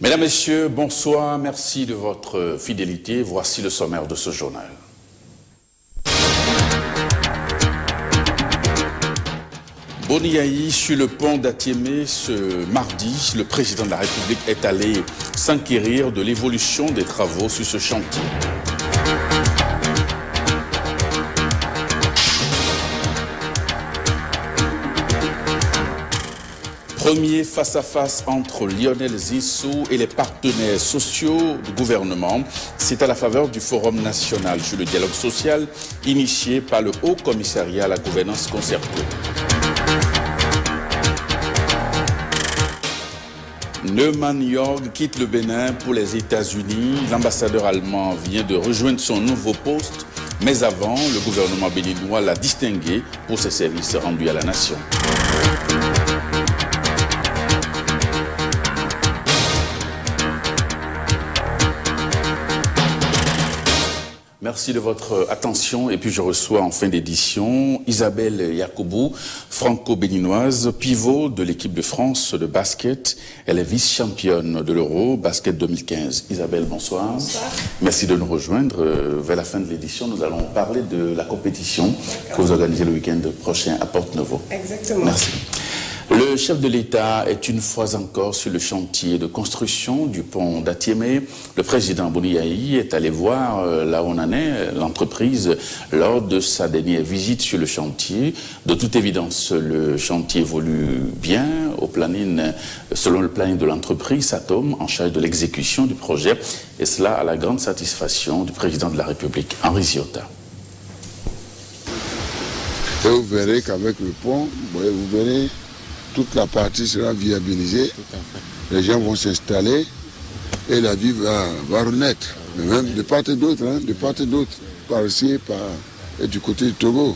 Mesdames, Messieurs, bonsoir. Merci de votre fidélité. Voici le sommaire de ce journal. Boniaï, sur le pont d'Atiémé, ce mardi, le président de la République est allé s'enquérir de l'évolution des travaux sur ce chantier. Premier face-à-face entre Lionel Zinsou et les partenaires sociaux du gouvernement. C'est à la faveur du Forum national sur le dialogue social initié par le Haut Commissariat à la gouvernance concertée. Neumann Yorg quitte le Bénin pour les États-Unis. L'ambassadeur allemand vient de rejoindre son nouveau poste. Mais avant, le gouvernement béninois l'a distingué pour ses services rendus à la nation. Merci de votre attention et puis je reçois en fin d'édition Isabelle Yacoubou, franco-béninoise, pivot de l'équipe de France de basket. Elle est vice-championne de l'Euro Basket 2015. Isabelle, bonsoir. Bonsoir. Merci de nous rejoindre. Vers la fin de l'édition, nous allons parler de la compétition que vous organisez le week-end prochain à Porte-Novo. Exactement. Merci. Le chef de l'État est une fois encore sur le chantier de construction du pont d'Atiémé. Le président Boniaï est allé voir là où on en est, l'entreprise, lors de sa dernière visite sur le chantier. De toute évidence, le chantier évolue bien selon le planning de l'entreprise Satom, en charge de l'exécution du projet. Et cela à la grande satisfaction du président de la République, Henri Ziota. Et vous verrez qu'avec le pont, vous verrez, toute la partie sera viabilisée, les gens vont s'installer et la vie va renaître. Mais même de part et d'autre, par ici et du côté du Togo.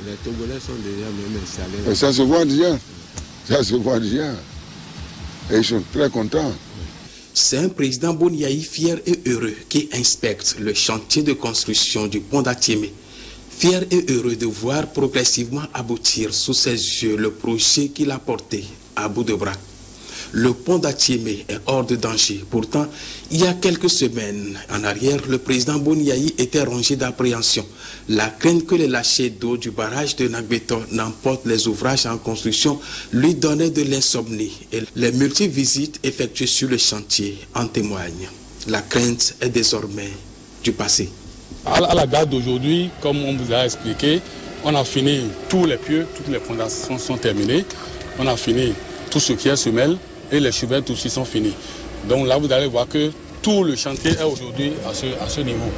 Les Togolais sont déjà même installés. Et ça se voit déjà. Et ils sont très contents. C'est un président Boniaï fier et heureux qui inspecte le chantier de construction du pont d'Atiémé. Fier et heureux de voir progressivement aboutir sous ses yeux le projet qu'il a porté à bout de bras. Le pont d'Atiémé est hors de danger. Pourtant, il y a quelques semaines en arrière, le président Boniaï était rongé d'appréhension. La crainte que les lâchers d'eau du barrage de Nagbeto n'emportent les ouvrages en construction lui donnait de l'insomnie. Et les multiples visites effectuées sur le chantier en témoignent. La crainte est désormais du passé. À la date d'aujourd'hui, comme on vous a expliqué, on a fini tous les pieux, toutes les fondations sont terminées. On a fini tout ce qui est semelle et les chevêtres aussi sont finis. Donc là, vous allez voir que tout le chantier est aujourd'hui à ce niveau.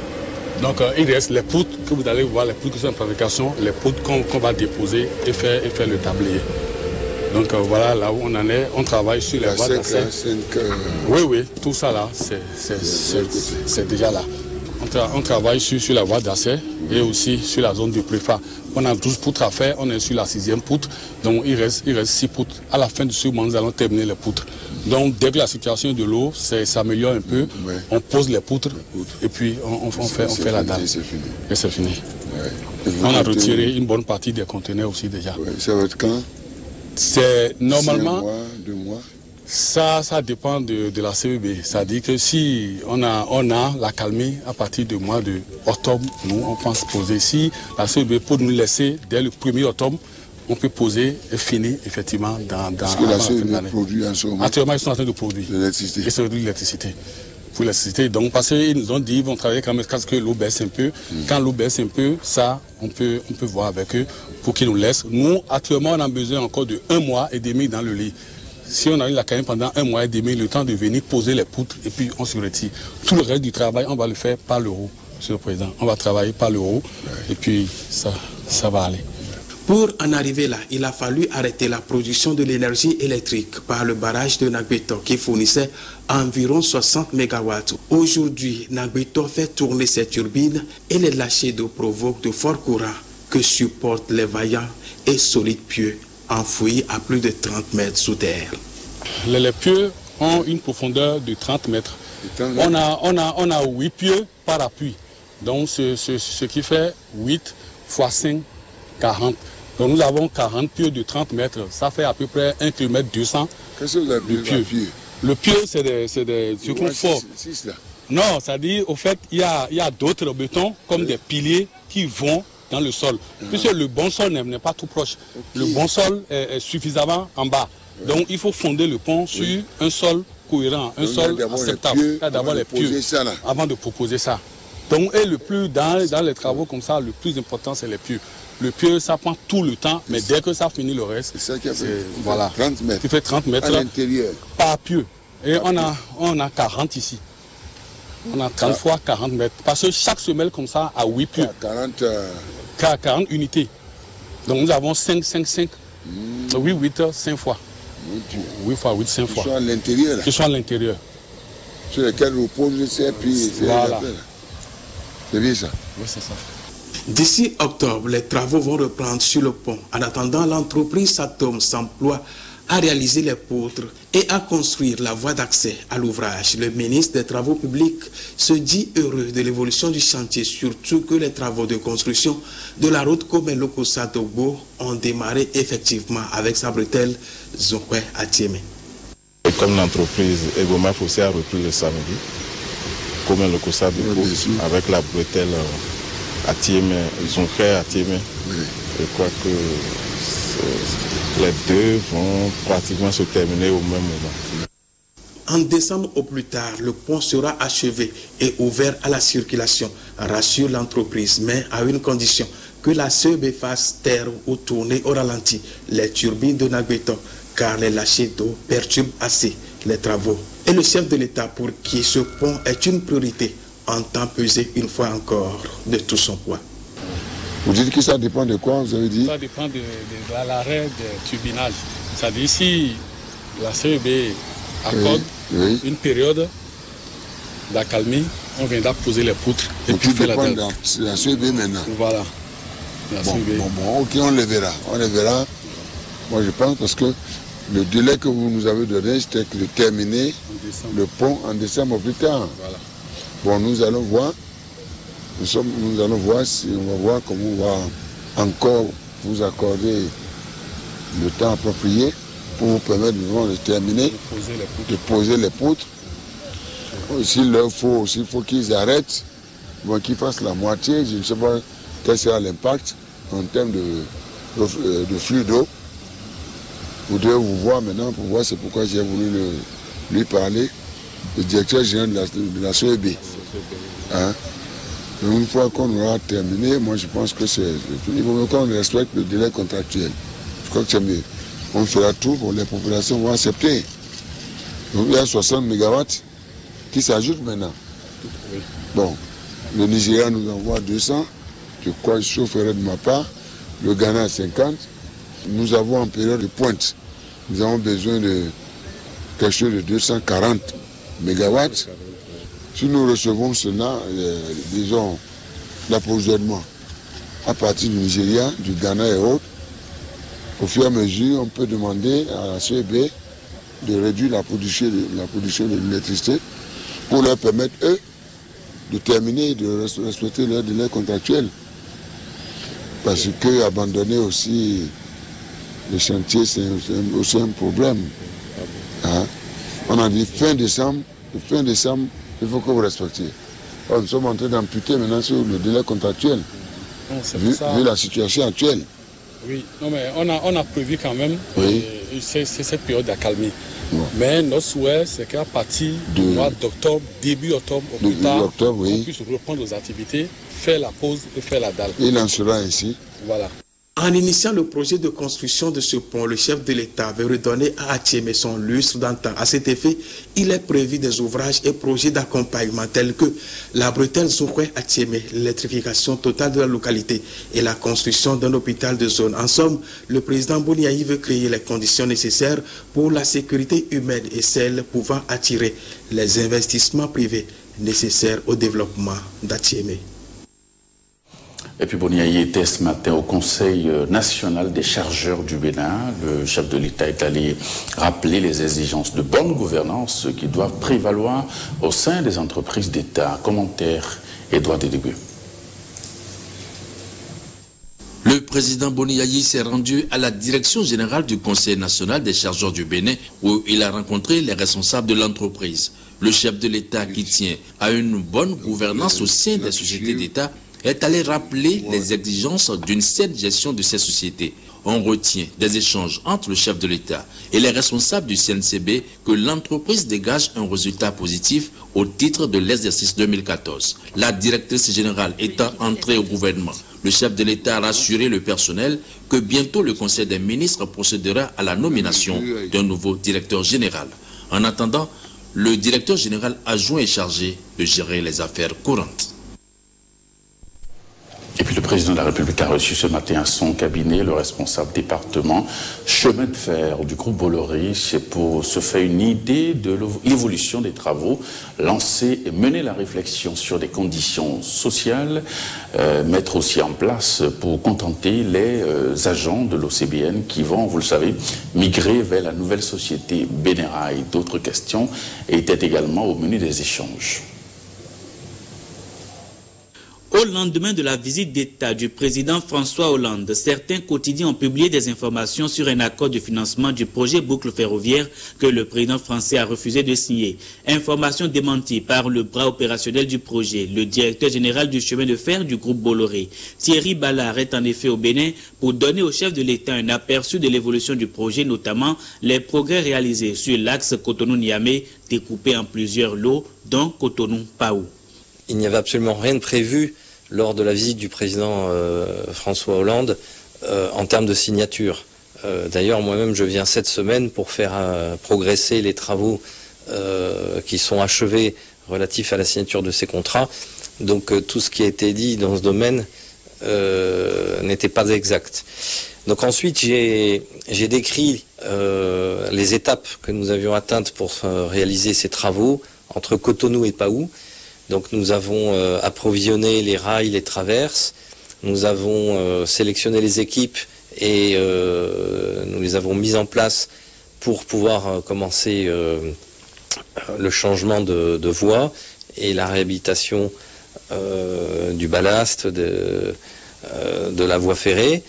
Donc il reste les poutres que vous allez voir, les poutres qui sont en fabrication, les poutres qu'on va déposer et faire le tablier. Donc voilà, là où on en est, on travaille sur les voies d'accès. Oui, tout ça là, c'est déjà là. On travaille sur la voie d'accès et aussi sur la zone du préfa. On a 12 poutres à faire, on est sur la 6e poutre, donc il reste 6 poutres. À la fin de ce moment, nous allons terminer les poutres. Donc dès que la situation de l'eau s'améliore un peu, on pose les poutres et puis on fait la dalle. Et c'est fini. On a retiré une bonne partie des conteneurs aussi déjà. Ça va être quand? C'est normalement... 1 mois, 2 mois. Ça dépend de la CEB. C'est-à-dire que si on a la calmie à partir du mois d'octobre, nous on pense poser. Si la CEB peut nous laisser dès le 1er octobre, on peut poser et finir effectivement dans Parce que la CEB produit en ce moment. Actuellement, ils sont en train de produire. L'électricité. Ils produisent l'électricité. Pour l'électricité. Donc parce qu'ils nous ont dit qu'ils vont travailler quand même jusqu'à ce que l'eau baisse un peu. Quand l'eau baisse un peu, ça, on peut voir avec eux pour qu'ils nous laissent. Nous, actuellement, on a besoin encore de 1 mois et demi dans le lit. Si on a eu la carrière pendant 1 mois et demi, le temps de venir poser les poutres et puis on se retire. Tout le reste du travail, on va le faire par l'euro, Monsieur le Président. On va travailler par l'euro et puis ça va aller. Pour en arriver là, il a fallu arrêter la production de l'énergie électrique par le barrage de Nagbeto qui fournissait environ 60 MW. Aujourd'hui, Nagbeto fait tourner ses turbines et les lâchers d'eau provoquent de forts courants que supportent les vaillants et solides pieux enfouis à plus de 30 mètres sous terre. Les pieux ont une profondeur de 30 mètres. On a 8 pieux par appui. Donc ce qui fait 8 x 5, 40. Donc nous avons 40 pieux de 30 mètres. Ça fait à peu près 1,2 km. Qu'est-ce que vous appelez pieux? Le pieu, c'est des trucs forts. Non, c'est-à-dire, au fait, il y a d'autres bétons, comme des piliers qui vont dans le sol. Puisque le bon sol n'est pas tout proche. Le bon sol est suffisamment en bas. Donc, il faut fonder le pont sur un sol cohérent, un sol acceptable. Il y a d'abord les pieux avant de proposer ça. Donc, et le plus, dans les travaux comme ça, le plus important, c'est les pieux. Le pieu, ça prend tout le temps, mais dès que ça finit le reste, c'est ça qui a fait voilà, 30 mètres. Tu fais 30 mètres à l'intérieur. Par pieu. Et on a 40 ici. On a 30 fois 40 mètres. Parce que chaque semelle comme ça a 8 pieux. 40 unités. Donc nous avons 5, 5, 5. 8, 8, 5 fois. 8 fois 8, 5 fois. Qui sont à l'intérieur. Qui sont à l'intérieur. Sur lesquels reposent ces pieds. Voilà. C'est bien ça. Oui, c'est ça. D'ici octobre, les travaux vont reprendre sur le pont. En attendant, l'entreprise Satom s'emploie à réaliser les poutres et à construire la voie d'accès à l'ouvrage. Le ministre des Travaux publics se dit heureux de l'évolution du chantier, surtout que les travaux de construction de la route Komé-Lokossa-Dogbo ont démarré effectivement avec sa bretelle Zonkwe Atieme. Comme l'entreprise Egoma Fossé a repris le samedi, Komé-Lokossa-Dogbo avec la bretelle Atieme, Zonkwe Atieme, je crois que les deux vont pratiquement se terminer au même moment. En décembre au plus tard, le pont sera achevé et ouvert à la circulation, rassure l'entreprise, mais à une condition, que la CEB fasse taire ou tourner au ralenti les turbines de Nagbeton, car les lâchers d'eau perturbent assez les travaux. Et le chef de l'État, pour qui ce pont est une priorité, entend peser une fois encore de tout son poids. Vous dites que ça dépend de quoi, vous avez dit? Ça dépend de l'arrêt de turbinage. C'est-à-dire si la CEB accorde une période d'accalmie, on viendra poser les poutres et puis faire la dalle. La CEB maintenant. Voilà. Bon, ok, on le verra. On le verra. Moi, je pense parce que le délai que vous nous avez donné, c'était de terminer le pont en décembre plus tard. Voilà. Bon, nous allons voir. Nous allons voir si on va voir comment on va encore vous accorder le temps approprié pour vous permettre de terminer, de poser les poutres. S'il faut qu'ils arrêtent, bon, qu'ils fassent la moitié, je ne sais pas quel sera l'impact en termes de flux d'eau. Vous devez vous voir maintenant pour voir, c'est pourquoi j'ai voulu lui parler, le directeur général de la CEB. Hein? Une fois qu'on aura terminé, moi je pense que il faut qu'on respecte le délai contractuel. Je crois que c'est mieux. On fera tout pour les populations vont accepter. Donc il y a 60 MW qui s'ajoutent maintenant. Bon, le Nigeria nous envoie 200, je crois que je chaufferai de ma part. Le Ghana 50. Nous avons en période de pointe, nous avons besoin de quelque chose de 240 MW. Si nous recevons cela, disons, l'approvisionnement à partir du Nigeria, du Ghana et autres, au fur et à mesure, on peut demander à la CEB de réduire la production de l'électricité pour leur permettre, eux, de terminer et de respecter leur délai contractuel. Parce que abandonner aussi le chantier, c'est aussi un problème. Hein? On a dit fin décembre, il faut que vous respectiez. Alors, nous sommes en train d'amputer maintenant sur le délai contractuel, vu la situation actuelle. Oui, non, mais on a prévu quand même cette période d'accalmie. Bon. Mais notre souhait, c'est qu'à partir du mois d'octobre, début octobre, au plus tard, on puisse reprendre nos activités, faire la pause et faire la dalle. Il en sera ainsi. Voilà. En initiant le projet de construction de ce pont, le chef de l'État veut redonner à Atieme son lustre d'antan. À cet effet, il est prévu des ouvrages et projets d'accompagnement tels que la bretelle Zonkwe Atieme, l'électrification totale de la localité et la construction d'un hôpital de zone. En somme, le président Boniaï veut créer les conditions nécessaires pour la sécurité humaine et celles pouvant attirer les investissements privés nécessaires au développement d'Atieme. Et puis Boniaï était ce matin au Conseil national des chargeurs du Bénin. Le chef de l'État est allé rappeler les exigences de bonne gouvernance qui doivent prévaloir au sein des entreprises d'État. Commentaire, Édouard Dédégué. Le président Boni Yayi s'est rendu à la direction générale du Conseil national des chargeurs du Bénin où il a rencontré les responsables de l'entreprise. Le chef de l'État qui tient à une bonne gouvernance au sein des sociétés d'État est allé rappeler les exigences d'une saine gestion de ces sociétés. On retient des échanges entre le chef de l'État et les responsables du CNCB que l'entreprise dégage un résultat positif au titre de l'exercice 2014. La directrice générale étant entrée au gouvernement, le chef de l'État a rassuré le personnel que bientôt le Conseil des ministres procédera à la nomination d'un nouveau directeur général. En attendant, le directeur général adjoint est chargé de gérer les affaires courantes. Et puis le président de la République a reçu ce matin à son cabinet le responsable département chemin de fer du groupe Bolloré. C'est pour se faire une idée de l'évolution des travaux, lancer et mener la réflexion sur des conditions sociales, mettre aussi en place pour contenter les agents de l'OCBN qui vont, vous le savez, migrer vers la nouvelle société Bénirail. D'autres questions étaient également au menu des échanges. Au lendemain de la visite d'État du président François Hollande, certains quotidiens ont publié des informations sur un accord de financement du projet boucle ferroviaire que le président français a refusé de signer. Information démentie par le bras opérationnel du projet, le directeur général du chemin de fer du groupe Bolloré. Thierry Ballard est en effet au Bénin pour donner au chef de l'État un aperçu de l'évolution du projet, notamment les progrès réalisés sur l'axe Cotonou-Niamey, découpé en plusieurs lots, dont Cotonou-Paou. Il n'y avait absolument rien de prévu lors de la visite du président François Hollande en termes de signature. D'ailleurs, moi-même, je viens cette semaine pour faire progresser les travaux qui sont achevés relatifs à la signature de ces contrats. Donc tout ce qui a été dit dans ce domaine n'était pas exact. Donc ensuite, j'ai décrit les étapes que nous avions atteintes pour réaliser ces travaux entre Cotonou et Paou. Donc nous avons approvisionné les rails, les traverses, nous avons sélectionné les équipes et nous les avons mises en place pour pouvoir commencer le changement de voie et la réhabilitation du ballast, de la voie ferrée.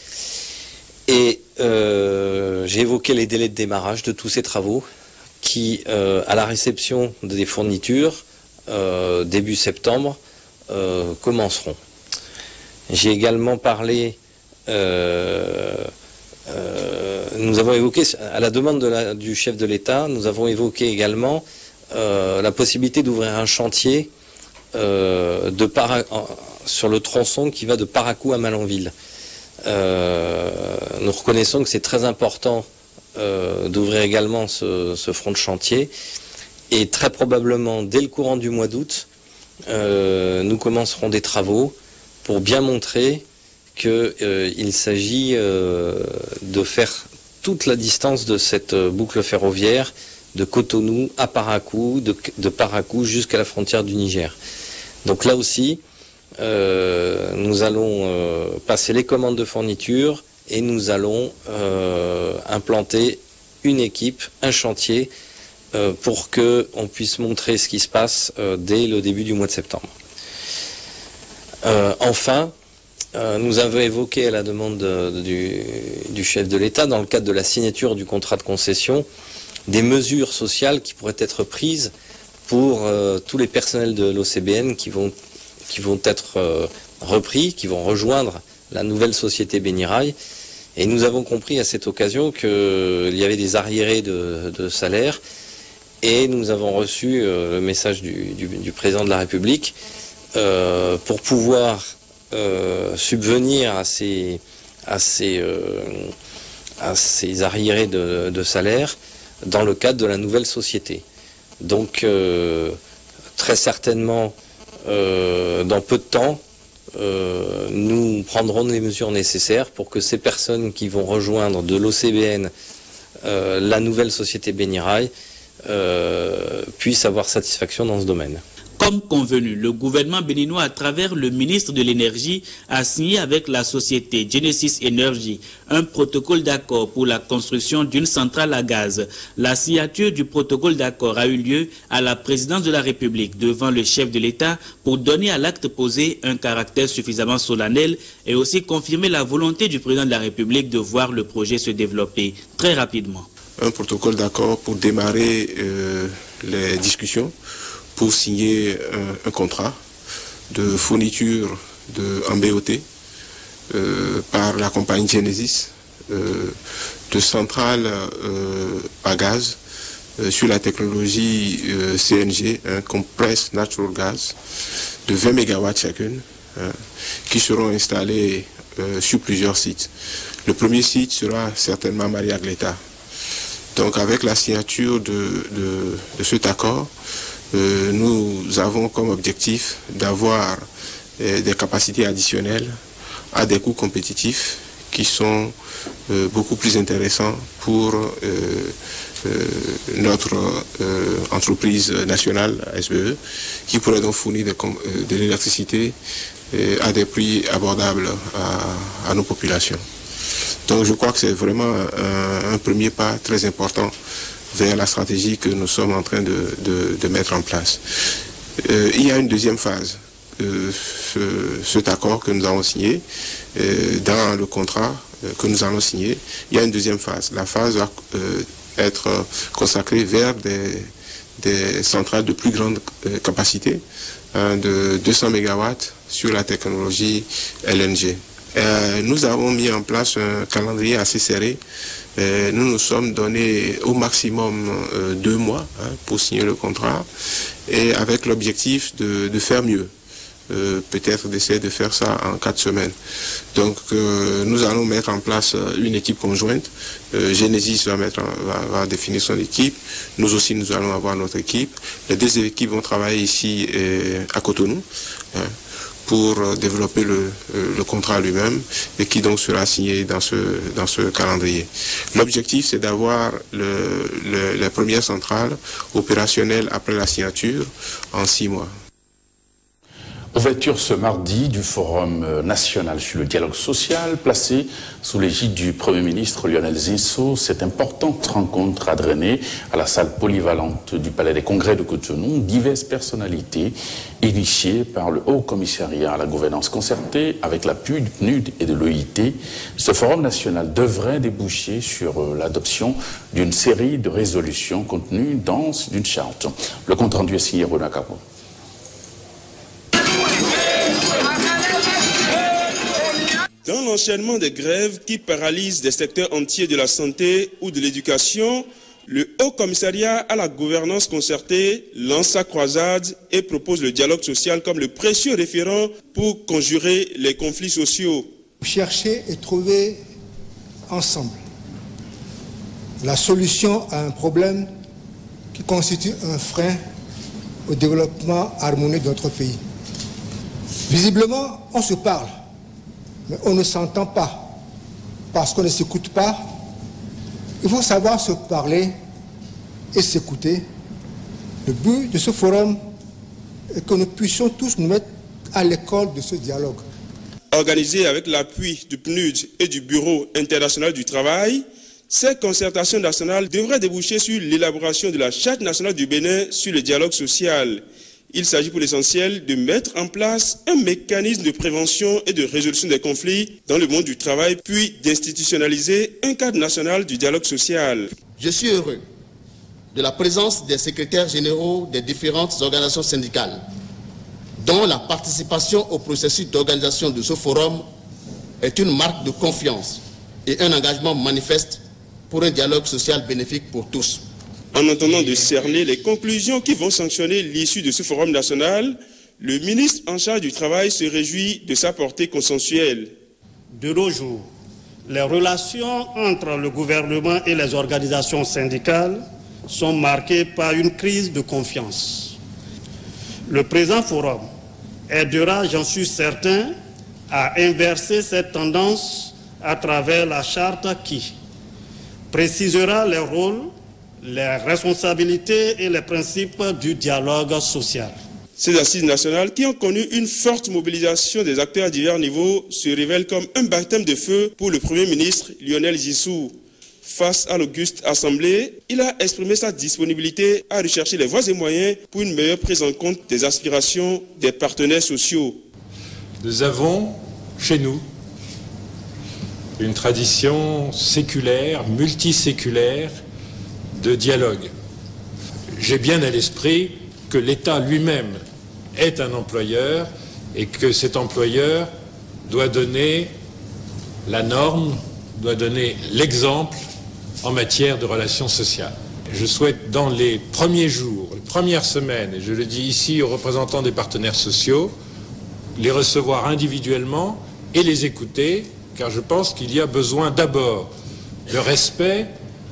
Et j'ai évoqué les délais de démarrage de tous ces travaux qui, à la réception des fournitures, début septembre, commenceront. J'ai également parlé, nous avons évoqué, à la demande du chef de l'État, nous avons évoqué également la possibilité d'ouvrir un chantier sur le tronçon qui va de Paracou à Malanville. Nous reconnaissons que c'est très important d'ouvrir également ce front de chantier. Et très probablement, dès le courant du mois d'août, nous commencerons des travaux pour bien montrer qu'il s'agit de faire toute la distance de cette boucle ferroviaire de Cotonou à Paracou, de Paracou jusqu'à la frontière du Niger. Donc là aussi, nous allons passer les commandes de fourniture et nous allons implanter une équipe, un chantier, pour qu'on puisse montrer ce qui se passe dès le début du mois de septembre. Enfin, nous avons évoqué à la demande du chef de l'État, dans le cadre de la signature du contrat de concession, des mesures sociales qui pourraient être prises pour tous les personnels de l'OCBN qui vont être repris, qui vont rejoindre la nouvelle société Bénirail. Et nous avons compris à cette occasion qu'il y avait des arriérés de salaire. Et nous avons reçu le message du président de la République pour pouvoir subvenir à ces arriérés de salaire dans le cadre de la nouvelle société. Donc très certainement, dans peu de temps, nous prendrons les mesures nécessaires pour que ces personnes qui vont rejoindre de l'OCBN la nouvelle société Bénirail puissent avoir satisfaction dans ce domaine. Comme convenu, le gouvernement béninois, à travers le ministre de l'Énergie, a signé avec la société Genesis Energy un protocole d'accord pour la construction d'une centrale à gaz. La signature du protocole d'accord a eu lieu à la présidence de la République devant le chef de l'État pour donner à l'acte posé un caractère suffisamment solennel et aussi confirmer la volonté du président de la République de voir le projet se développer très rapidement. Un protocole d'accord pour démarrer les discussions, pour signer un contrat de fourniture en BOT par la compagnie Genesis de centrales à gaz sur la technologie CNG, Compressed Natural Gas, de 20 MW chacune, qui seront installées sur plusieurs sites. Le premier site sera certainement Maria Gleta. Donc avec la signature de cet accord, nous avons comme objectif d'avoir des capacités additionnelles à des coûts compétitifs qui sont beaucoup plus intéressants pour notre entreprise nationale, SBE, qui pourrait donc fournir de l'électricité à des prix abordables à nos populations. Donc je crois que c'est vraiment un premier pas très important vers la stratégie que nous sommes en train de mettre en place. Il y a une deuxième phase. Cet accord que nous avons signé, dans le contrat que nous allons signer, il y a une deuxième phase. La phase va être consacrée vers des centrales de plus grande capacité, de 200 MW sur la technologie LNG. Nous avons mis en place un calendrier assez serré. Nous nous sommes donné au maximum 2 mois pour signer le contrat et avec l'objectif de faire mieux. Peut-être d'essayer de faire ça en 4 semaines. Donc nous allons mettre en place une équipe conjointe. Genesis va définir son équipe. Nous aussi nous allons avoir notre équipe. Les 2 équipes vont travailler ici à Cotonou pour développer le contrat lui-même et qui donc sera signé dans ce calendrier. L'objectif, c'est d'avoir les premières centrales opérationnelles après la signature en 6 mois. Ouverture ce mardi du Forum national sur le dialogue social placé sous l'égide du Premier ministre Lionel Zinsou. Cette importante rencontre a drainé à la salle polyvalente du Palais des Congrès de Cotonou diverses personnalités initiées par le Haut Commissariat à la gouvernance concertée avec l'appui du PNUD et de l'OIT. Ce Forum national devrait déboucher sur l'adoption d'une série de résolutions contenues dans une charte. Le compte rendu est signé Renaud Cabo. Dans l'enchaînement des grèves qui paralysent des secteurs entiers de la santé ou de l'éducation, le Haut Commissariat à la gouvernance concertée lance sa croisade et propose le dialogue social comme le précieux référent pour conjurer les conflits sociaux. Chercher et trouver ensemble la solution à un problème qui constitue un frein au développement harmonieux de notre pays. Visiblement, on se parle. Mais on ne s'entend pas, parce qu'on ne s'écoute pas. Il faut savoir se parler et s'écouter. Le but de ce forum est que nous puissions tous nous mettre à l'école de ce dialogue. Organisé avec l'appui du PNUD et du Bureau international du travail, ces concertations nationales devraient déboucher sur l'élaboration de la Charte nationale du Bénin sur le dialogue social. Il s'agit pour l'essentiel de mettre en place un mécanisme de prévention et de résolution des conflits dans le monde du travail, puis d'institutionnaliser un cadre national du dialogue social. Je suis heureux de la présence des secrétaires généraux des différentes organisations syndicales, dont la participation au processus d'organisation de ce forum est une marque de confiance et un engagement manifeste pour un dialogue social bénéfique pour tous. En attendant de cerner les conclusions qui vont sanctionner l'issue de ce forum national, le ministre en charge du travail se réjouit de sa portée consensuelle. De nos jours, les relations entre le gouvernement et les organisations syndicales sont marquées par une crise de confiance. Le présent forum aidera, j'en suis certain, à inverser cette tendance à travers la charte qui précisera les rôles, les responsabilités et les principes du dialogue social. Ces assises nationales, qui ont connu une forte mobilisation des acteurs à divers niveaux, se révèlent comme un baptême de feu pour le Premier ministre Lionel Zinsou. Face à l'auguste Assemblée, il a exprimé sa disponibilité à rechercher les voies et moyens pour une meilleure prise en compte des aspirations des partenaires sociaux. Nous avons, chez nous, une tradition séculaire, multiséculaire, de dialogue. J'ai bien à l'esprit que l'État lui-même est un employeur et que cet employeur doit donner la norme, doit donner l'exemple en matière de relations sociales. Je souhaite dans les premiers jours, les premières semaines, et je le dis ici aux représentants des partenaires sociaux, les recevoir individuellement et les écouter, car je pense qu'il y a besoin d'abord de respect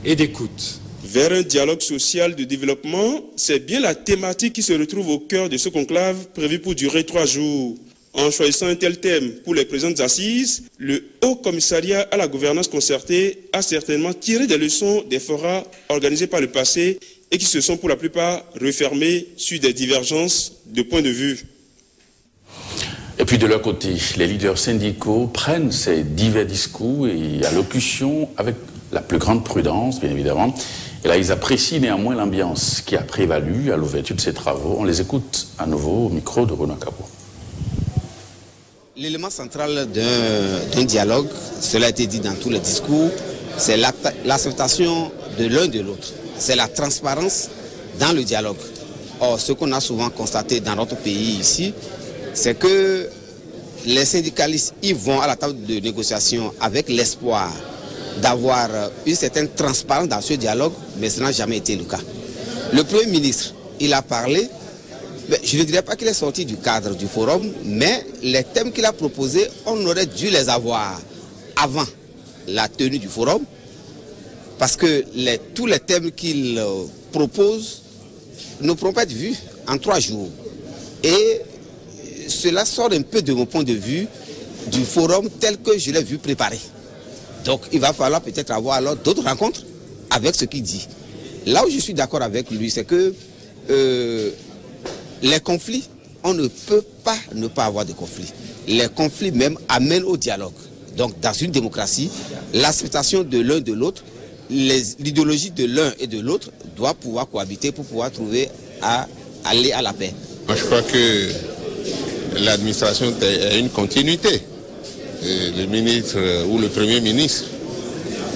et d'écoute. Vers un dialogue social de développement, c'est bien la thématique qui se retrouve au cœur de ce conclave prévu pour durer 3 jours. En choisissant un tel thème pour les présentes assises, le Haut Commissariat à la gouvernance concertée a certainement tiré des leçons des forats organisés par le passé et qui se sont pour la plupart refermés sur des divergences de points de vue. Et puis de leur côté, les leaders syndicaux prennent ces divers discours et allocutions avec la plus grande prudence, bien évidemment. Et là, ils apprécient néanmoins l'ambiance qui a prévalu à l'ouverture de ces travaux. On les écoute à nouveau au micro de Renaud Cabo. L'élément central d'un dialogue, cela a été dit dans tous les discours, c'est l'acceptation de l'un de l'autre. C'est la transparence dans le dialogue. Or, ce qu'on a souvent constaté dans notre pays ici, c'est que les syndicalistes y vont à la table de négociation avec l'espoir d'avoir une certaine transparence dans ce dialogue, mais ce n'a jamais été le cas. Le Premier ministre, il a parlé, mais je ne dirais pas qu'il est sorti du cadre du forum, mais les thèmes qu'il a proposés, on aurait dû les avoir avant la tenue du forum, parce que tous les thèmes qu'il propose ne pourront pas être vus en 3 jours. Et cela sort un peu de mon point de vue du forum tel que je l'ai vu préparé. Donc il va falloir peut-être avoir alors d'autres rencontres avec ce qu'il dit. Là où je suis d'accord avec lui, c'est que les conflits, on ne peut pas ne pas avoir de conflits. Les conflits même amènent au dialogue. Donc dans une démocratie, l'acceptation de l'un de l'autre, l'idéologie de l'un et de l'autre doit pouvoir cohabiter pour pouvoir trouver à aller à la paix. Moi je crois que l'administration a une continuité. Le ministre ou le Premier ministre,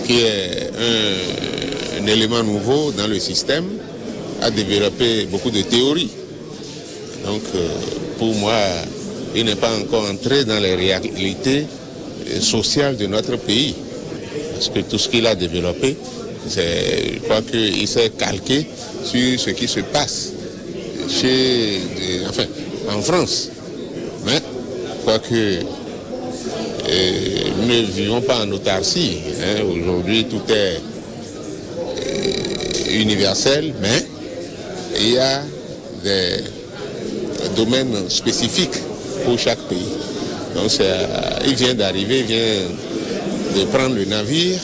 qui est un élément nouveau dans le système, a développé beaucoup de théories. Donc pour moi, il n'est pas encore entré dans les réalités sociales de notre pays. Parce que tout ce qu'il a développé, je crois qu'il s'est calqué sur ce qui se passe en France. Mais je crois que nous ne vivons pas en autarcie. Aujourd'hui, tout est universel, mais il y a des domaines spécifiques pour chaque pays. Donc, il vient d'arriver, il vient de prendre le navire.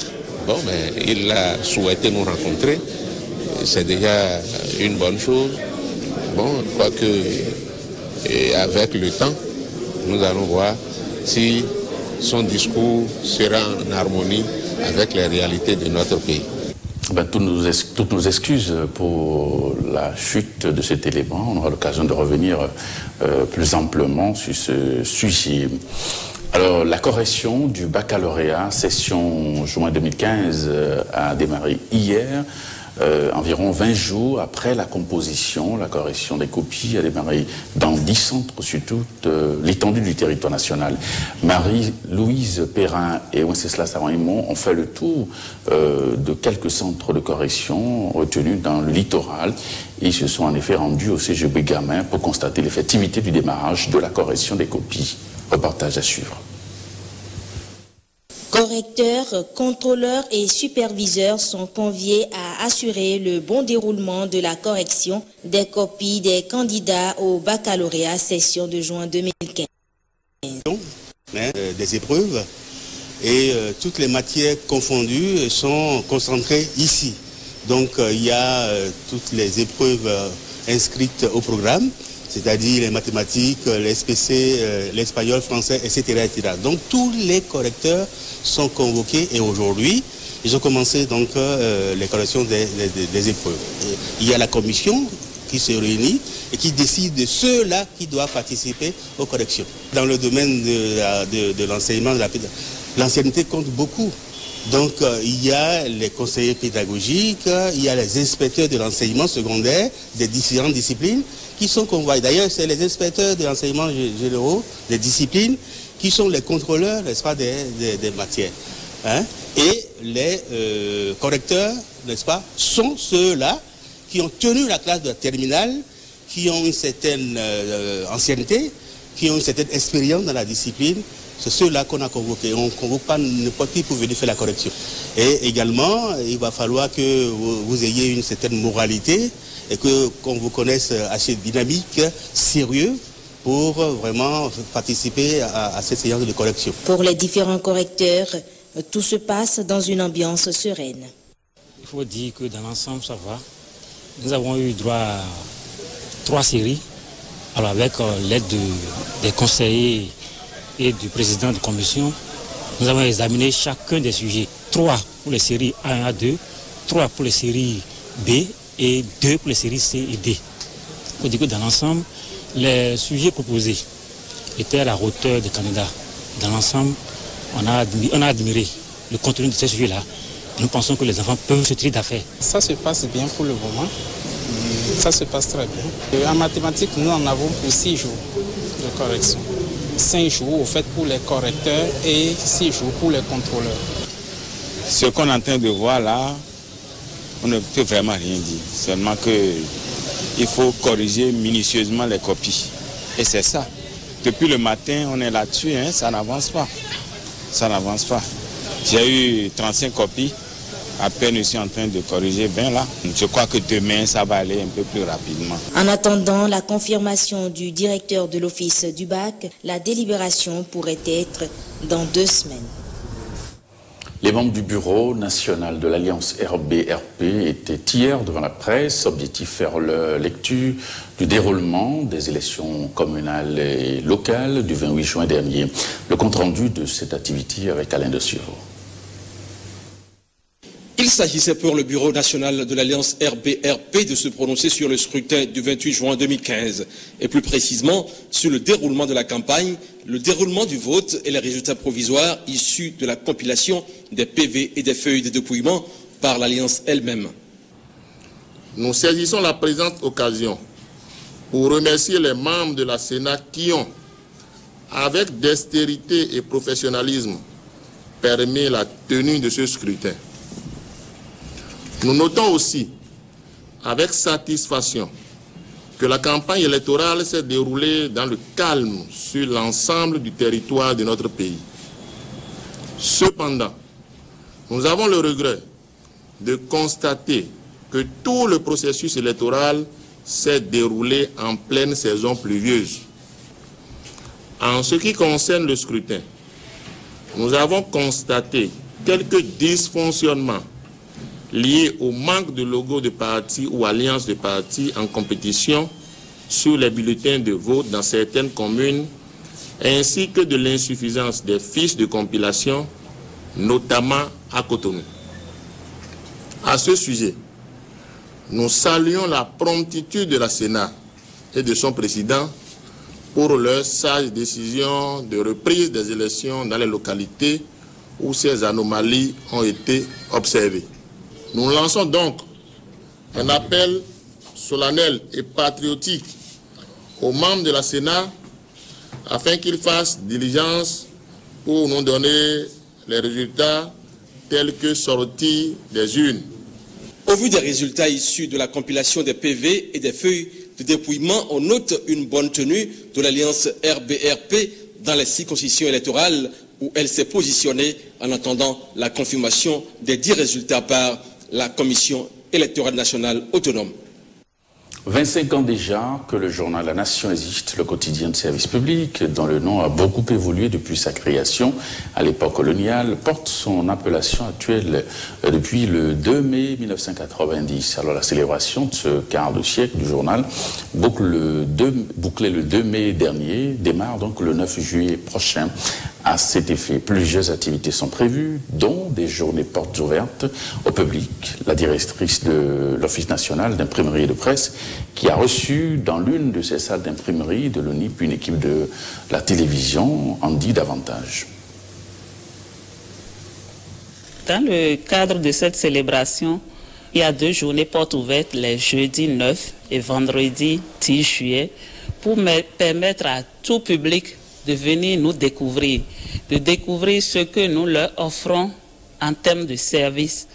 Bon, mais il a souhaité nous rencontrer. C'est déjà une bonne chose. Bon, je crois que avec le temps, nous allons voir si son discours sera en harmonie avec les réalités de notre pays. Toutes nos excuses pour la chute de cet élément. On aura l'occasion de revenir plus amplement sur ce sujet. Alors, la correction du baccalauréat session juin 2015 a démarré hier. Environ 20 jours après la composition, la correction des copies a démarré dans 10 centres sur toute l'étendue du territoire national. Marie-Louise Perrin et Wenceslas Saint-Raymond ont fait le tour de quelques centres de correction retenus dans le littoral. Ils se sont en effet rendus au CGB Gamin pour constater l'effectivité du démarrage de la correction des copies. Reportage à suivre. Correcteurs, contrôleurs et superviseurs sont conviés à assurer le bon déroulement de la correction des copies des candidats au baccalauréat session de juin 2015. Des épreuves et toutes les matières confondues sont concentrées ici. Donc il y a toutes les épreuves inscrites au programme c'est-à-dire les mathématiques, les SPC, l'espagnol, français, etc., etc. Donc tous les correcteurs sont convoqués et aujourd'hui, ils ont commencé donc les corrections des épreuves. Et il y a la commission qui se réunit et qui décide de ceux-là qui doivent participer aux corrections. Dans le domaine de l'enseignement, l'ancienneté compte beaucoup. Donc il y a les conseillers pédagogiques, il y a les inspecteurs de l'enseignement secondaire des différentes disciplines qui sont convoyés. D'ailleurs, c'est les inspecteurs de l'enseignement généraux des disciplines qui sont les contrôleurs, n'est-ce pas, des matières. Hein? Et les correcteurs, n'est-ce pas, sont ceux-là qui ont tenu la classe de la terminale, qui ont une certaine ancienneté, qui ont une certaine expérience dans la discipline. C'est ceux-là qu'on a convoqués. On ne convoque pas n'importe qui pour venir faire la correction. Et également, il va falloir que vous ayez une certaine moralité et qu'on vous connaisse assez dynamique, sérieux, pour vraiment participer à cette séance de correction. Pour les différents correcteurs, tout se passe dans une ambiance sereine. Il faut dire que dans l'ensemble, ça va. Nous avons eu droit à 3 séries, alors avec l'aide des conseillers et du président de commission. Nous avons examiné chacun des sujets. 3 pour les séries A1 A2, 3 pour les séries B et 2 pour les séries C et D. Il faut dire que dans l'ensemble, les sujets proposés étaient à la hauteur des candidats. Dans l'ensemble, on a admiré le contenu de ces sujets-là. Nous pensons que les enfants peuvent se tirer d'affaire. Ça se passe bien pour le moment. Ça se passe très bien. En mathématiques, nous en avons pour 6 jours de correction. 5 jours au fait pour les correcteurs et 6 jours pour les contrôleurs. Ce qu'on est en train de voir là, on ne peut vraiment rien dire. Seulement qu'il faut corriger minutieusement les copies. Et c'est ça. Depuis le matin, on est là-dessus, hein, ça n'avance pas. Ça n'avance pas. J'ai eu 35 copies. À peine je suis en train de corriger 20 là. Je crois que demain, ça va aller un peu plus rapidement. En attendant la confirmation du directeur de l'office du bac, la délibération pourrait être dans 2 semaines. Les membres du bureau national de l'Alliance RBRP étaient hier devant la presse. Objectif faire la lecture du déroulement des élections communales et locales du 28 juin dernier. Le compte-rendu de cette activité avec Alain de Sureau. Il s'agissait pour le Bureau national de l'Alliance RBRP de se prononcer sur le scrutin du 28 juin 2015 et plus précisément sur le déroulement de la campagne, le déroulement du vote et les résultats provisoires issus de la compilation des PV et des feuilles de dépouillement par l'Alliance elle-même. Nous saisissons la présente occasion pour remercier les membres de la Sénat qui ont, avec dextérité et professionnalisme, permis la tenue de ce scrutin. Nous notons aussi, avec satisfaction, que la campagne électorale s'est déroulée dans le calme sur l'ensemble du territoire de notre pays. Cependant, nous avons le regret de constater que tout le processus électoral s'est déroulé en pleine saison pluvieuse. En ce qui concerne le scrutin, nous avons constaté quelques dysfonctionnements liés au manque de logo de parti ou alliance de parti en compétition sur les bulletins de vote dans certaines communes, ainsi que de l'insuffisance des fiches de compilation, notamment à Cotonou. À ce sujet, nous saluons la promptitude de la Sénat et de son président pour leur sage décision de reprise des élections dans les localités où ces anomalies ont été observées. Nous lançons donc un appel solennel et patriotique aux membres de la Sénat afin qu'ils fassent diligence pour nous donner les résultats tels que sortis des urnes. Au vu des résultats issus de la compilation des PV et des feuilles de dépouillement, on note une bonne tenue de l'Alliance RBRP dans les circonscriptions électorales où elle s'est positionnée en attendant la confirmation des 10 résultats par la Commission électorale nationale autonome. 25 ans déjà que le journal La Nation existe, le quotidien de service public, dont le nom a beaucoup évolué depuis sa création à l'époque coloniale, porte son appellation actuelle depuis le 2 mai 1990. Alors la célébration de ce quart de siècle du journal, bouclée le 2 mai dernier, démarre donc le 9 juillet prochain. À cet effet, plusieurs activités sont prévues, dont des journées portes ouvertes au public. La directrice de l'Office national d'imprimerie et de presse, qui a reçu dans l'une de ces salles d'imprimerie de l'ONIP une équipe de la télévision, en dit davantage. Dans le cadre de cette célébration, il y a 2 journées portes ouvertes, les jeudis 9 et vendredi 10 juillet, pour permettre à tout public de venir nous découvrir, de découvrir ce que nous leur offrons en termes de services.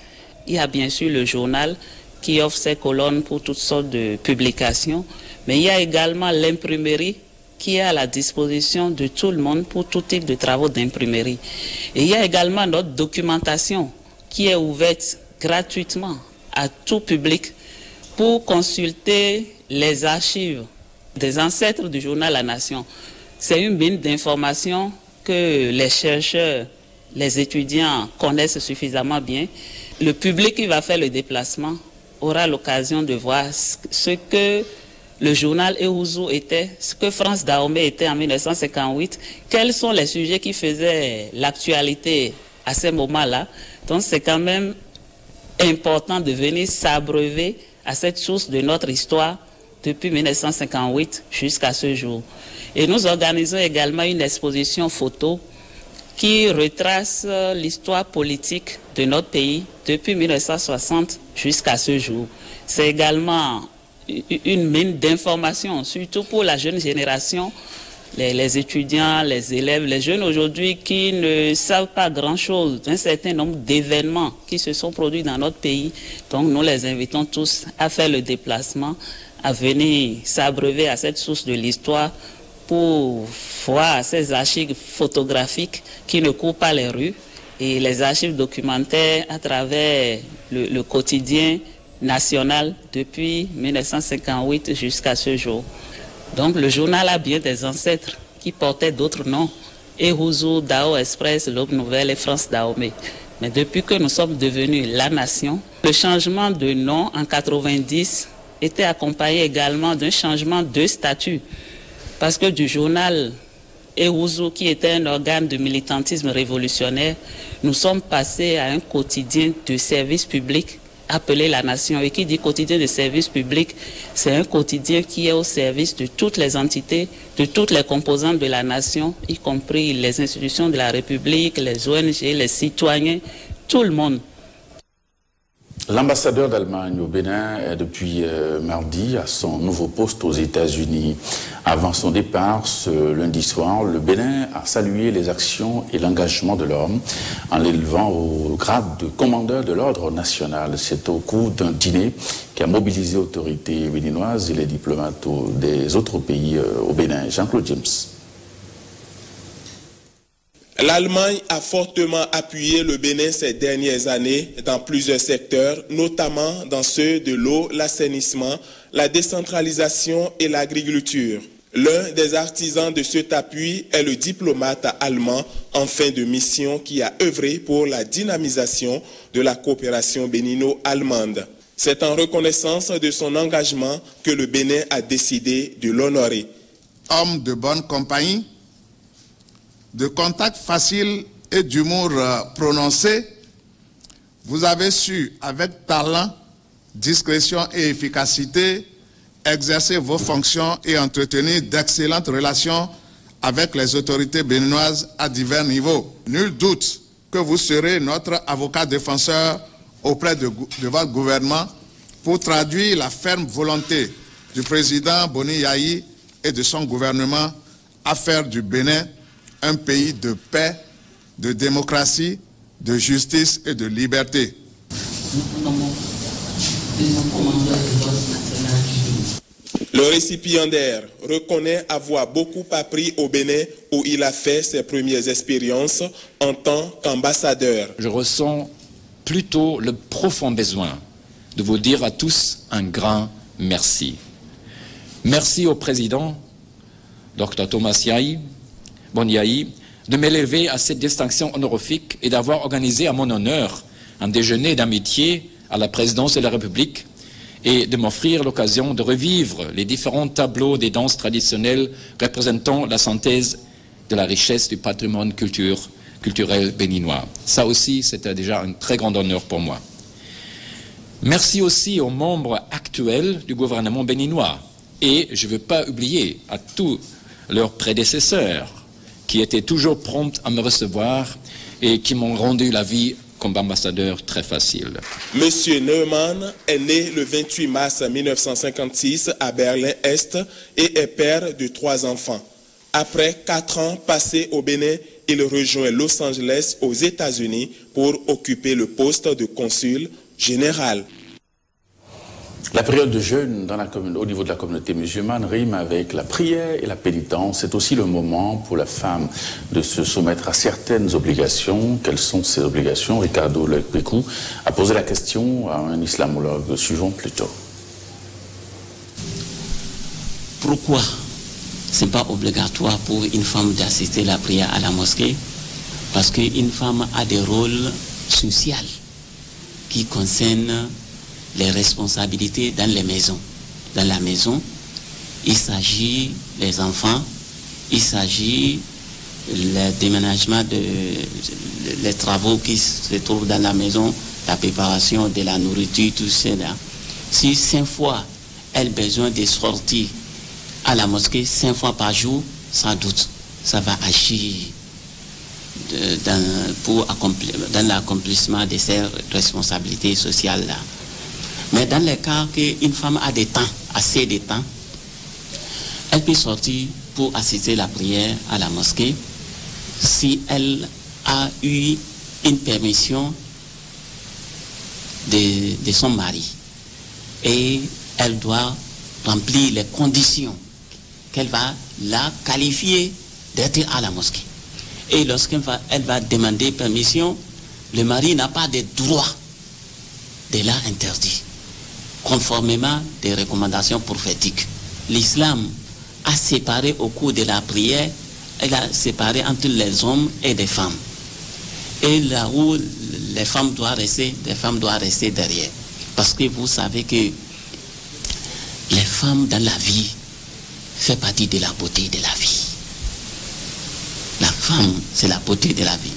Il y a bien sûr le journal qui offre ses colonnes pour toutes sortes de publications, mais il y a également l'imprimerie qui est à la disposition de tout le monde pour tout type de travaux d'imprimerie. Et il y a également notre documentation qui est ouverte gratuitement à tout public pour consulter les archives des ancêtres du journal La Nation. C'est une mine d'informations que les chercheurs, les étudiants connaissent suffisamment bien. Le public qui va faire le déplacement aura l'occasion de voir ce que le journal Ewouzou était, ce que France Dahomey était en 1958, quels sont les sujets qui faisaient l'actualité à ce moment-là. Donc c'est quand même important de venir s'abreuver à cette source de notre histoire depuis 1958 jusqu'à ce jour. Et nous organisons également une exposition photo qui retrace l'histoire politique de notre pays depuis 1960 jusqu'à ce jour. C'est également une mine d'informations, surtout pour la jeune génération, les étudiants, les élèves, les jeunes aujourd'hui qui ne savent pas grand-chose d'un certain nombre d'événements qui se sont produits dans notre pays. Donc nous les invitons tous à faire le déplacement, à venir s'abreuver à cette source de l'histoire pour voir ces archives photographiques qui ne courent pas les rues et les archives documentaires à travers le quotidien national depuis 1958 jusqu'à ce jour. Donc le journal a bien des ancêtres qui portaient d'autres noms, Ewouzou, Dao Express, L'Aube Nouvelle et France Dahomey. Mais depuis que nous sommes devenus La Nation, le changement de nom en 90 était accompagné également d'un changement de statut. Parce que du journal Ewouzou, qui était un organe de militantisme révolutionnaire, nous sommes passés à un quotidien de service public appelé La Nation. Et qui dit quotidien de service public, c'est un quotidien qui est au service de toutes les entités, de toutes les composantes de la nation, y compris les institutions de la République, les ONG, les citoyens, tout le monde. L'ambassadeur d'Allemagne au Bénin est depuis mardi à son nouveau poste aux États-Unis. Avant son départ, ce lundi soir, le Bénin a salué les actions et l'engagement de l'homme en l'élevant au grade de commandeur de l'ordre national. C'est au cours d'un dîner qui a mobilisé autorités béninoises et les diplomates des autres pays au Bénin. Jean-Claude James. L'Allemagne a fortement appuyé le Bénin ces dernières années dans plusieurs secteurs, notamment dans ceux de l'eau, l'assainissement, la décentralisation et l'agriculture. L'un des artisans de cet appui est le diplomate allemand en fin de mission qui a œuvré pour la dynamisation de la coopération bénino-allemande. C'est en reconnaissance de son engagement que le Bénin a décidé de l'honorer. Homme de bonne compagnie, de contact facile et d'humour prononcé, vous avez su, avec talent, discrétion et efficacité, exercer vos fonctions et entretenir d'excellentes relations avec les autorités béninoises à divers niveaux. Nul doute que vous serez notre avocat défenseur auprès de votre gouvernement pour traduire la ferme volonté du président Boni Yayi et de son gouvernement à faire du Bénin un pays de paix, de démocratie, de justice et de liberté. Le récipiendaire reconnaît avoir beaucoup appris au Bénin où il a fait ses premières expériences en tant qu'ambassadeur. Je ressens plutôt le profond besoin de vous dire à tous un grand merci. Merci au président, Dr Thomas Boniaï, de m'élever à cette distinction honorifique et d'avoir organisé à mon honneur un déjeuner d'amitié à la présidence de la République et de m'offrir l'occasion de revivre les différents tableaux des danses traditionnelles représentant la synthèse de la richesse du patrimoine culturel béninois. Ça aussi, c'était déjà un très grand honneur pour moi. Merci aussi aux membres actuels du gouvernement béninois et je ne veux pas oublier à tous leurs prédécesseurs qui étaient toujours prompts à me recevoir et qui m'ont rendu la vie comme ambassadeur très facile. Monsieur Neumann est né le 28 mars 1956 à Berlin-Est et est père de 3 enfants. Après 4 ans passés au Bénin, il rejoint Los Angeles aux États-Unis pour occuper le poste de consul général. La période de jeûne au niveau de la communauté musulmane rime avec la prière et la pénitence. C'est aussi le moment pour la femme de se soumettre à certaines obligations. Quelles sont ces obligations? Ricardo Lecpécou a posé la question à un islamologue. Suivons plutôt. Pourquoi ce n'est pas obligatoire pour une femme d'assister à la prière à la mosquée? Parce qu'une femme a des rôles sociaux qui concernent les responsabilités dans les maisons. Dans la maison, il s'agit des enfants, il s'agit le déménagement les travaux qui se trouvent dans la maison, la préparation de la nourriture, tout cela. Si 5 fois elle a besoin de sortir à la mosquée 5 fois par jour, sans doute, ça va agir dans l'accomplissement de ces responsabilités sociales-là. Mais dans le cas qu'une femme a des temps, assez de temps, elle peut sortir pour assister à la prière à la mosquée si elle a eu une permission de son mari. Et elle doit remplir les conditions qu'elle va la qualifier d'être à la mosquée. Et lorsqu'elle va demander permission, le mari n'a pas de droit de la interdire, conformément des recommandations prophétiques. L'islam a séparé au cours de la prière, elle a séparé entre les hommes et les femmes. Et là où les femmes doivent rester derrière. Parce que vous savez que les femmes dans la vie font partie de la beauté de la vie. La femme, c'est la beauté de la vie.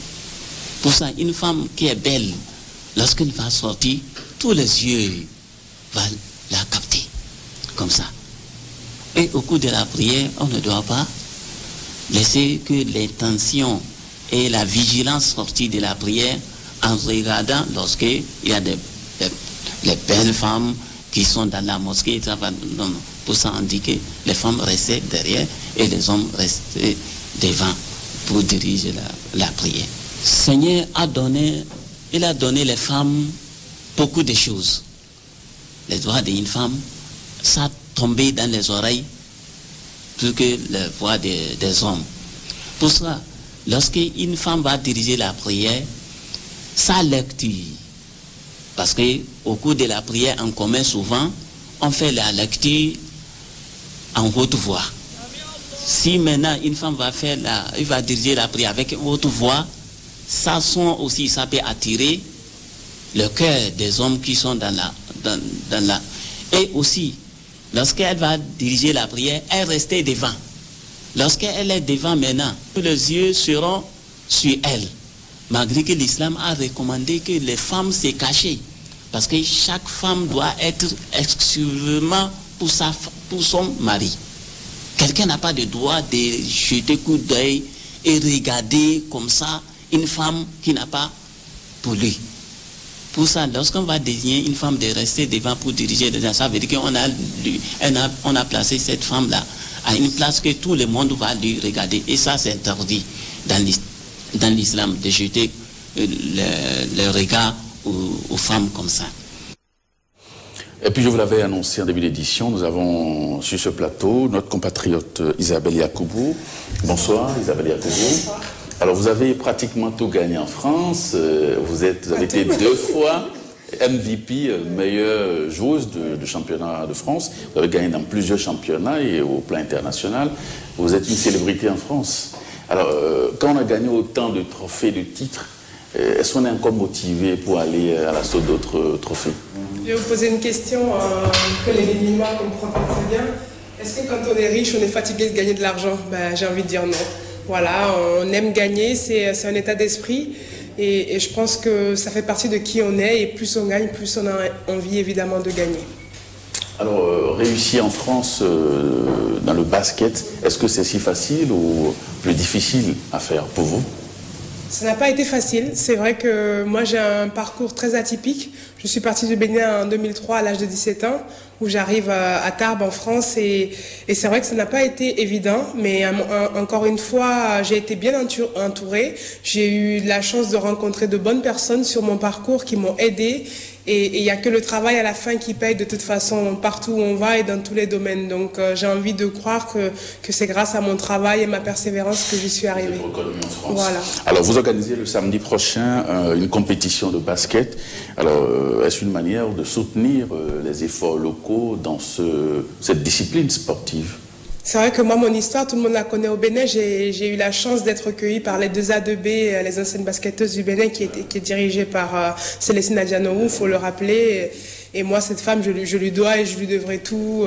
Pour ça, une femme qui est belle, lorsqu'elle va sortir, tous les yeux vont la capter. Comme ça. Et au cours de la prière, on ne doit pas laisser que l'intention et la vigilance sortir de la prière en regardant lorsqu'il y a les belles femmes qui sont dans la mosquée. Pour ça, on dit que les femmes restaient derrière et les hommes restaient devant pour diriger la prière. Le Seigneur a donné les femmes beaucoup de choses. Les droits d'une femme, ça tombait dans les oreilles plus que les voix des hommes. Pour ça, lorsqu'une femme va diriger la prière, sa lecture, parce qu'au cours de la prière en commun, souvent, on fait la lecture en haute voix. Si maintenant une femme va diriger la prière avec une haute voix, ça son aussi, ça peut attirer le cœur des hommes qui sont dans la. Et aussi, lorsqu'elle va diriger la prière, elle restait devant. Lorsqu'elle est devant maintenant, les yeux seront sur elle. Malgré que l'islam a recommandé que les femmes se cachent. Parce que chaque femme doit être exclusivement pour son mari. Quelqu'un n'a pas le droit de jeter coup d'œil et regarder comme ça une femme qui n'a pas pour lui. Pour ça, lorsqu'on va désigner une femme de rester devant pour diriger les gens, ça veut dire qu'on a placé cette femme-là à une place que tout le monde va lui regarder. Et ça, c'est interdit dans l'islam de jeter le regard aux femmes comme ça. Et puis je vous l'avais annoncé en début d'édition, nous avons sur ce plateau notre compatriote Isabelle Yacoubou. Bonsoir Isabelle Yacoubou. Bonsoir. Alors vous avez pratiquement tout gagné en France, vous avez été 2 fois MVP, meilleure joueuse du championnat de France. Vous avez gagné dans plusieurs championnats et au plan international. Vous êtes une célébrité en France. Alors, quand on a gagné autant de trophées, de titres, est-ce qu'on est encore motivé pour aller à l'assaut d'autres trophées? Je vais vous poser une question que les Béninois comprennent très bien. Est-ce que quand on est riche, on est fatigué de gagner de l'argent? J'ai envie de dire non. Voilà, on aime gagner, c'est un état d'esprit. Et je pense que ça fait partie de qui on est. Et plus on gagne, plus on a envie évidemment de gagner. Alors, réussir en France dans le basket, est-ce que c'est si facile ou plus difficile à faire pour vous? Ça n'a pas été facile. C'est vrai que moi, j'ai un parcours très atypique. Je suis partie du Bénin en 2003 à l'âge de 17 ans, où j'arrive à Tarbes en France. Et c'est vrai que ça n'a pas été évident. Mais encore une fois, j'ai été bien entourée. J'ai eu la chance de rencontrer de bonnes personnes sur mon parcours qui m'ont aidée. Et il n'y a que le travail à la fin qui paye de toute façon partout où on va et dans tous les domaines. Donc j'ai envie de croire que c'est grâce à mon travail et ma persévérance que j'y suis arrivée. Voilà. Alors vous organisez le samedi prochain une compétition de basket. Alors est-ce une manière de soutenir les efforts locaux dans cette discipline sportive? C'est vrai que moi, mon histoire, tout le monde la connaît au Bénin. J'ai eu la chance d'être recueillie par les 2A2B, les anciennes basketteuses du Bénin, qui est dirigée par Célestine Adjanoou, il faut le rappeler. Et moi, cette femme, je lui dois et je lui devrai tout.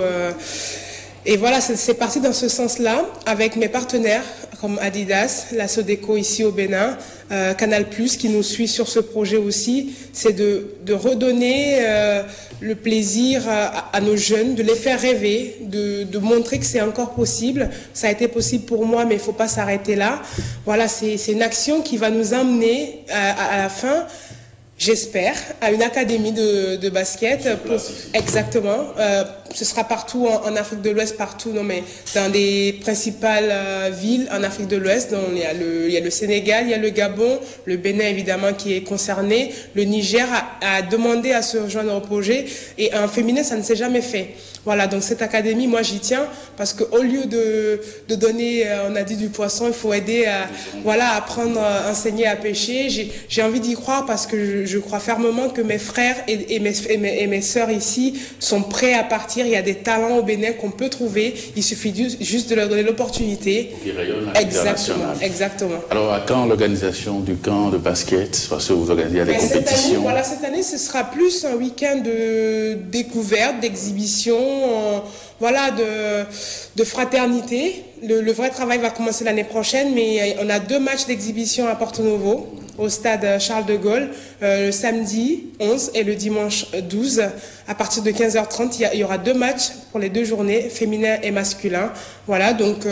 Et voilà, c'est parti dans ce sens-là, avec mes partenaires comme Adidas, la Sodeco ici au Bénin, Canal+, qui nous suit sur ce projet aussi. C'est de redonner le plaisir à nos jeunes, de les faire rêver, de montrer que c'est encore possible. Ça a été possible pour moi, mais il ne faut pas s'arrêter là. Voilà, c'est une action qui va nous emmener à la fin, j'espère, à une académie de basket. Exactement. Ce sera partout en Afrique de l'Ouest, partout, non, mais dans les principales villes en Afrique de l'Ouest. Il y a le Sénégal, il y a le Gabon, le Bénin évidemment qui est concerné. Le Niger a demandé à se rejoindre au projet et en féminin, ça ne s'est jamais fait. Voilà, donc cette académie, moi j'y tiens parce qu'au lieu de donner, on a dit du poisson, il faut aider à apprendre, enseigner à pêcher. J'ai envie d'y croire parce que je crois fermement que mes frères et mes sœurs ici sont prêts à partir. Il y a des talents au Bénin qu'on peut trouver. Il suffit juste de leur donner l'opportunité. Qui rayonnent à l'international. Exactement. Alors, à quand l'organisation du camp de basket? Parce que vous organisez des compétitions. Cette année, ce sera plus un week-end de découverte, d'exhibition, de fraternité. Le vrai travail va commencer l'année prochaine, mais on a 2 matchs d'exhibition à Porto Novo, au stade Charles de Gaulle, le samedi 11 et le dimanche 12. À partir de 15h30, il y aura 2 matchs pour les 2 journées, féminin et masculin. Voilà, donc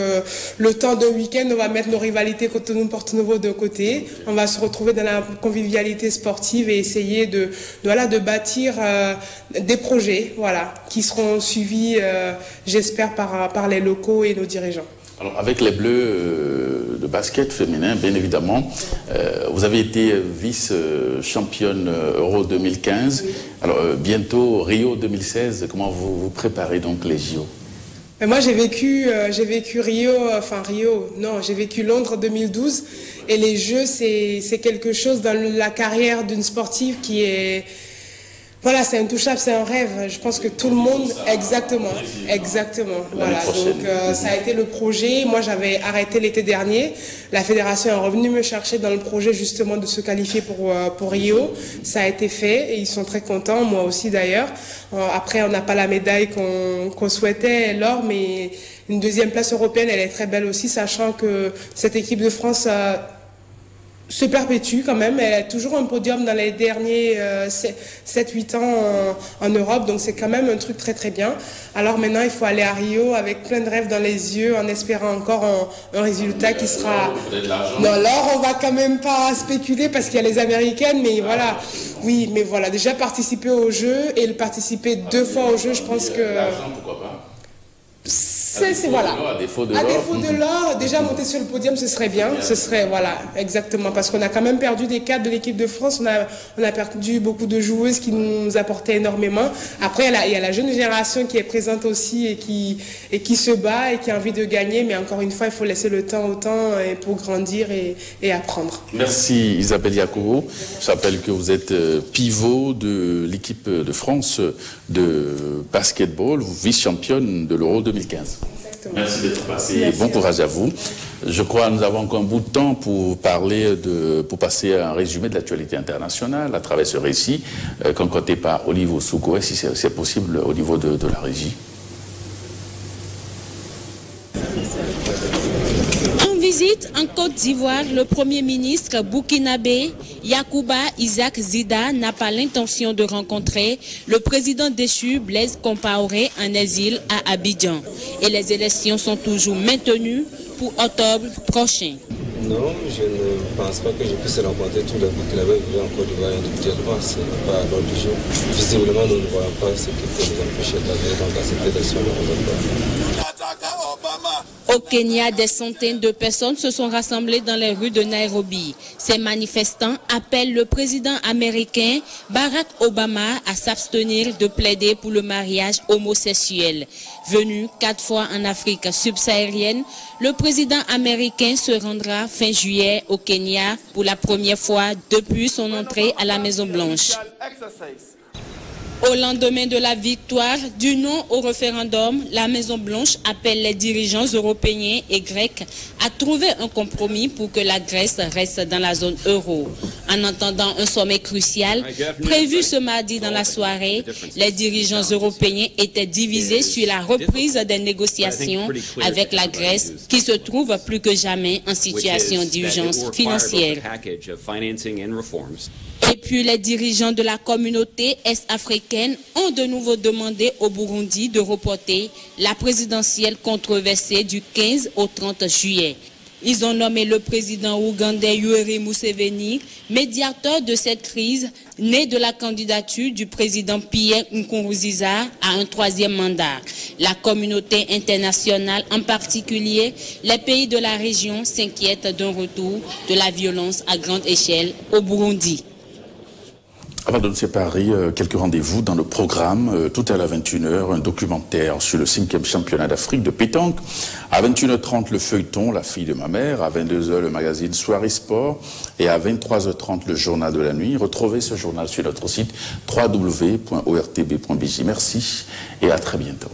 le temps d'un week-end, on va mettre nos rivalités Cotonou-Porto Novo de côté. On va se retrouver dans la convivialité sportive et essayer de bâtir des projets, qui seront suivis, j'espère, par les locaux et nos dirigeants. Alors, avec les Bleus de basket féminin, bien évidemment, vous avez été vice-championne Euro 2015. Alors, bientôt Rio 2016. Comment vous préparez donc les JO? Moi, j'ai vécu j'ai vécu Londres 2012. Et les Jeux, c'est quelque chose dans la carrière d'une sportive qui est... Voilà, c'est intouchable, c'est un rêve. Je pense que tout le monde... Exactement. Voilà, donc ça a été le projet. Moi, j'avais arrêté l'été dernier. La fédération est revenue me chercher dans le projet justement de se qualifier pour Rio. Ça a été fait et ils sont très contents, moi aussi d'ailleurs. Après, on n'a pas la médaille qu'on souhaitait, l'or, mais une 2e place européenne, elle est très belle aussi, sachant que cette équipe de France... se perpétue quand même, elle a toujours un podium dans les derniers 7-8 ans en Europe, donc c'est quand même un truc très très bien. Alors maintenant il faut aller à Rio avec plein de rêves dans les yeux, en espérant encore un résultat qui sera... Non, l'or on va quand même pas spéculer parce qu'il y a les Américaines, mais voilà, oui, mais voilà, déjà participer aux Jeux et participer 2 fois aux Jeux, je pense que... L'argent, pourquoi pas? voilà. À défaut de l'or, déjà monter sur le podium, ce serait bien. Ce serait, voilà, exactement. Parce qu'on a quand même perdu des cadres de l'équipe de France. On a perdu beaucoup de joueuses qui nous apportaient énormément. Après, il y a la jeune génération qui est présente aussi et qui se bat et qui a envie de gagner. Mais encore une fois, il faut laisser le temps au temps pour grandir et apprendre. Merci Isabelle Yacobo. Je rappelle que vous êtes pivot de l'équipe de France de basketball, vice-championne de l'Euro 2015. Exactement. Merci d'être passé et bon courage à vous. Je crois que nous avons encore un bout de temps pour passer à un résumé de l'actualité internationale à travers ce récit concocté par Olive Osouko, si c'est possible au niveau de la régie. Visite en Côte d'Ivoire, le Premier ministre burkinabé Yacouba Isaac Zida n'a pas l'intention de rencontrer le président déchu Blaise Compaoré en exil à Abidjan. Et les élections sont toujours maintenues pour octobre prochain. Non, je ne pense pas que je puisse rencontrer tous les Burkinabés vivant en Côte d'Ivoire individuellement. Ce n'est pas à l'ordre du jour. Visiblement, nous ne voyons pas ce qui peut nous empêcher d'aller dans cette élection. Au Kenya, des centaines de personnes se sont rassemblées dans les rues de Nairobi. Ces manifestants appellent le président américain Barack Obama à s'abstenir de plaider pour le mariage homosexuel. Venu 4 fois en Afrique subsaharienne, le président américain se rendra fin juillet au Kenya pour la première fois depuis son entrée à la Maison-Blanche. Au lendemain de la victoire du non au référendum, la Maison-Blanche appelle les dirigeants européens et grecs à trouver un compromis pour que la Grèce reste dans la zone euro. En attendant un sommet crucial prévu ce mardi dans la soirée, les dirigeants européens étaient divisés sur la reprise des négociations avec la Grèce qui se trouve plus que jamais en situation d'urgence financière. Et puis les dirigeants de la communauté est-africaine ont de nouveau demandé au Burundi de reporter la présidentielle controversée du 15 au 30 juillet. Ils ont nommé le président ougandais Yoweri Museveni, médiateur de cette crise, née de la candidature du président Pierre Nkurunziza à un 3e mandat. La communauté internationale, en particulier les pays de la région, s'inquiètent d'un retour de la violence à grande échelle au Burundi. Avant de nous séparer, quelques rendez-vous dans le programme. Tout à l'heure, 21h, un documentaire sur le 5e championnat d'Afrique de pétanque. À 21h30, le feuilleton, La fille de ma mère. À 22h, le magazine Soirée Sport. Et à 23h30, le journal de la nuit. Retrouvez ce journal sur notre site www.ortb.bj. Merci et à très bientôt.